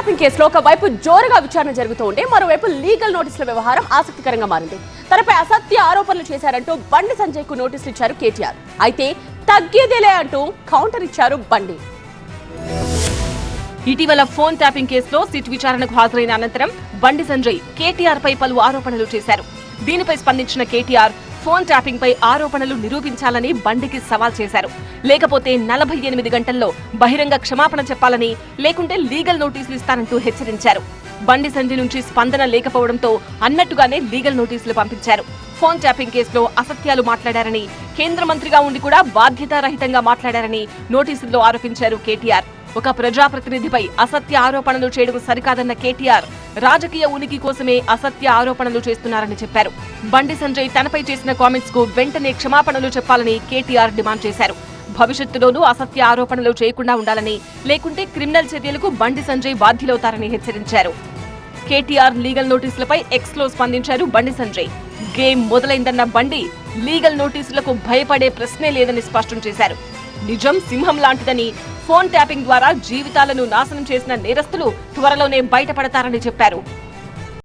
Tapping కేసులో ఒకవైపు జోరుగా విచారణ జరుగుతూ ఉంటే మరోవైపు లీగల్ నోటీసుల వ్యవహారం ఆసక్తికరంగా మారింది. తనపై అసత్య ఆరోపణలు చేశారంటూ బండి సంజయ్ కు నోటీసులు ఇచ్చారు కేటీఆర్. అయితే తగ్గేదేలే అంటూ కౌంటర్ ఇచ్చారు బండి. ఇటీవల ఫోన్ ట్యాపింగ్ కేసులో సిట్ విచారణకు హాజరైన అనంతరం బండి సంజయ్ కేటీఆర్ పై పలు ఆరోపణలు చేశారు. దీనిపై స్పందించిన కేటీఆర్ ఫోన్ ట్యాపింగ్ పై ఆరోపణలు నిరూపించాలని బండికి సవాల్ చేశారు. లేకపోతే 48 గంటల్లో బహిరంగ క్షమాపణ చెప్పాలని, లేకుంటే లీగల్ నోటీసులు ఇస్తానంటూ హెచ్చరించారు. బండి సంజయ్ నుంచి స్పందన లేకపోవడంతో అన్నట్టుగానే లీగల్ నోటీసులు పంపించారు. ఫోన్ ట్యాపింగ్ కేసులో అసత్యాలు మాట్లాడారని, కేంద్ర మంత్రిగా ఉండి కూడా బాధ్యతారహితంగా మాట్లాడారని నోటీసుల్లో ఆరోపించారు కేటీఆర్. ఒక ప్రజాప్రతినిధిపై అసత్య ఆరోపణలు చేయడం సరికాదన్న కేటీఆర్ రాజకీయ ఉనికి కోసమే అసత్య ఆరోపణలు చేస్తున్నారని చెప్పారు. బండి సంజయ్ తనపై చేసిన కామెంట్స్ కు వెంటనే క్షమాపణలు చెప్పాలని కేటీఆర్ డిమాండ్ చేశారు. భవిష్యత్తులోనూ అసత్య ఆరోపణలు చేయకుండా ఉండాలని, లేకుంటే క్రిమినల్ చర్యలకు బండి సంజయ్ బాధ్యులవుతారని హెచ్చరించారు. కేటీఆర్ లీగల్ నోటీసులపై ఎక్స్ లో స్పందించారు బండి సంజయ్. గేమ్ మొదలైందన్న బండి లీగల్ నోటీసులకు భయపడే ప్రశ్నే లేదని స్పష్టం చేశారు. నిజం సింహం లాంటిదని, ఫోన్ ట్యాపింగ్ ద్వారా జీవితాలను నాశనం చేసిన నేరస్తులు త్వరలోనే బయటపడతారని చెప్పారు.